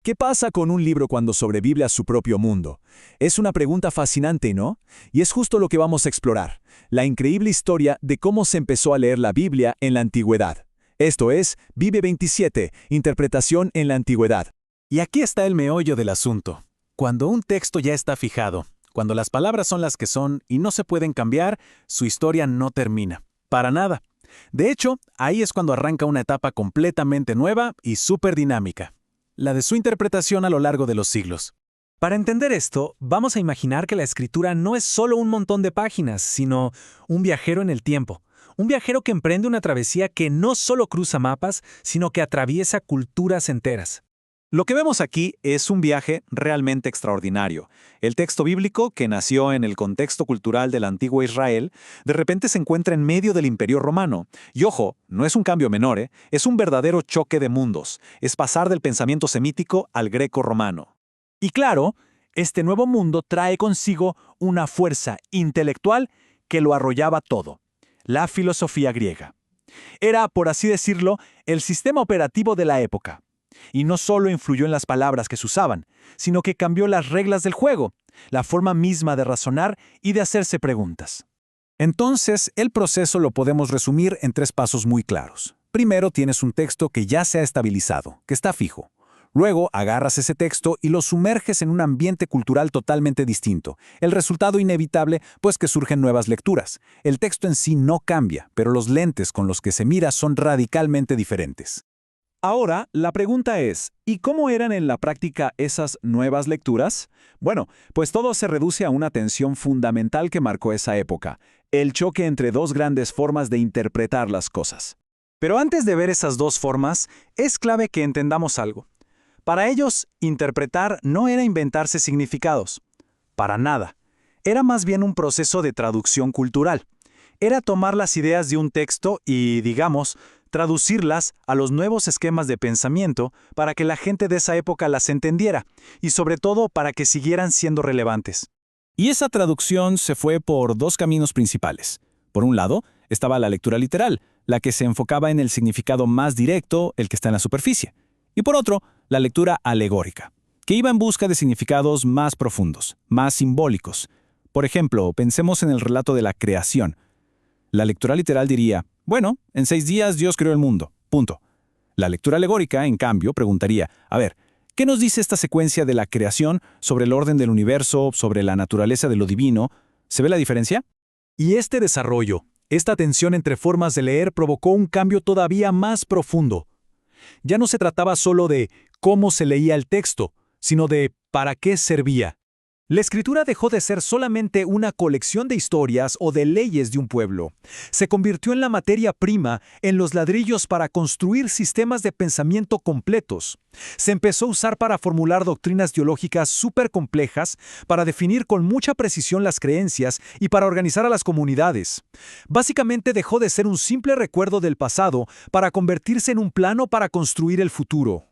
¿Qué pasa con un libro cuando sobrevive a su propio mundo? Es una pregunta fascinante, ¿no? Y es justo lo que vamos a explorar, la increíble historia de cómo se empezó a leer la Biblia en la antigüedad. Esto es, Vive 27, Interpretación en la Antigüedad. Y aquí está el meollo del asunto. Cuando un texto ya está fijado, cuando las palabras son las que son y no se pueden cambiar, su historia no termina. Para nada. De hecho, ahí es cuando arranca una etapa completamente nueva y súper dinámica. La de su interpretación a lo largo de los siglos. Para entender esto, vamos a imaginar que la escritura no es solo un montón de páginas, sino un viajero en el tiempo. Un viajero que emprende una travesía que no solo cruza mapas, sino que atraviesa culturas enteras. Lo que vemos aquí es un viaje realmente extraordinario. El texto bíblico, que nació en el contexto cultural del antiguo Israel, de repente se encuentra en medio del Imperio Romano. Y ojo, no es un cambio menor, es un verdadero choque de mundos. Es pasar del pensamiento semítico al greco-romano. Y claro, este nuevo mundo trae consigo una fuerza intelectual que lo arrollaba todo: la filosofía griega. Era, por así decirlo, el sistema operativo de la época. Y no solo influyó en las palabras que se usaban, sino que cambió las reglas del juego, la forma misma de razonar y de hacerse preguntas. Entonces, el proceso lo podemos resumir en 3 pasos muy claros. Primero, tienes un texto que ya se ha estabilizado, que está fijo. Luego, agarras ese texto y lo sumerges en un ambiente cultural totalmente distinto. El resultado inevitable, pues que surgen nuevas lecturas. El texto en sí no cambia, pero los lentes con los que se mira son radicalmente diferentes. Ahora, la pregunta es, ¿y cómo eran en la práctica esas nuevas lecturas? Bueno, pues todo se reduce a una tensión fundamental que marcó esa época: el choque entre 2 grandes formas de interpretar las cosas. Pero antes de ver esas 2 formas, es clave que entendamos algo. Para ellos, interpretar no era inventarse significados. Para nada. Era más bien un proceso de traducción cultural. Era tomar las ideas de un texto y, digamos, traducirlas a los nuevos esquemas de pensamiento para que la gente de esa época las entendiera y sobre todo para que siguieran siendo relevantes. Y esa traducción se fue por 2 caminos principales. Por un lado, estaba la lectura literal, la que se enfocaba en el significado más directo, el que está en la superficie. Y por otro, la lectura alegórica, que iba en busca de significados más profundos, más simbólicos. Por ejemplo, pensemos en el relato de la creación. La lectura literal diría: bueno, en 6 días Dios creó el mundo, punto. La lectura alegórica, en cambio, preguntaría: a ver, ¿qué nos dice esta secuencia de la creación sobre el orden del universo, sobre la naturaleza de lo divino? ¿Se ve la diferencia? Y este desarrollo, esta tensión entre formas de leer provocó un cambio todavía más profundo. Ya no se trataba solo de cómo se leía el texto, sino de para qué servía. La escritura dejó de ser solamente una colección de historias o de leyes de un pueblo. Se convirtió en la materia prima, en los ladrillos para construir sistemas de pensamiento completos. Se empezó a usar para formular doctrinas teológicas súper complejas, para definir con mucha precisión las creencias y para organizar a las comunidades. Básicamente dejó de ser un simple recuerdo del pasado para convertirse en un plano para construir el futuro.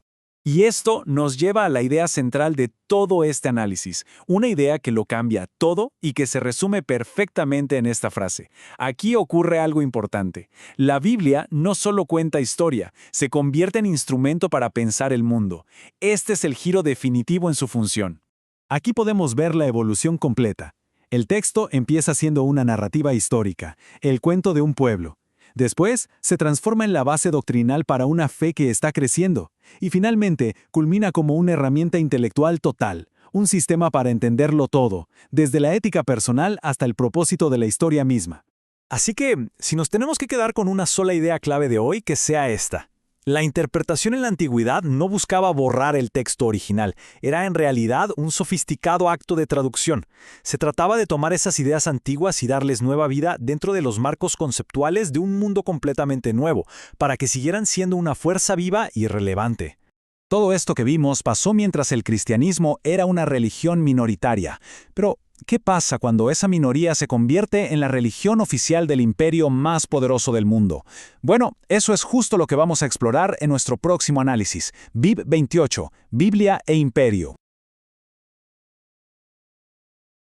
Y esto nos lleva a la idea central de todo este análisis, una idea que lo cambia todo y que se resume perfectamente en esta frase. Aquí ocurre algo importante. La Biblia no solo cuenta historia, se convierte en instrumento para pensar el mundo. Este es el giro definitivo en su función. Aquí podemos ver la evolución completa. El texto empieza siendo una narrativa histórica, el cuento de un pueblo. Después, se transforma en la base doctrinal para una fe que está creciendo. Y finalmente, culmina como una herramienta intelectual total, un sistema para entenderlo todo, desde la ética personal hasta el propósito de la historia misma. Así que, si nos tenemos que quedar con una sola idea clave de hoy, que sea esta. La interpretación en la antigüedad no buscaba borrar el texto original, era en realidad un sofisticado acto de traducción. Se trataba de tomar esas ideas antiguas y darles nueva vida dentro de los marcos conceptuales de un mundo completamente nuevo, para que siguieran siendo una fuerza viva y relevante. Todo esto que vimos pasó mientras el cristianismo era una religión minoritaria. Pero, ¿qué pasa cuando esa minoría se convierte en la religión oficial del imperio más poderoso del mundo? Bueno, eso es justo lo que vamos a explorar en nuestro próximo análisis. Vive 28, Biblia e Imperio.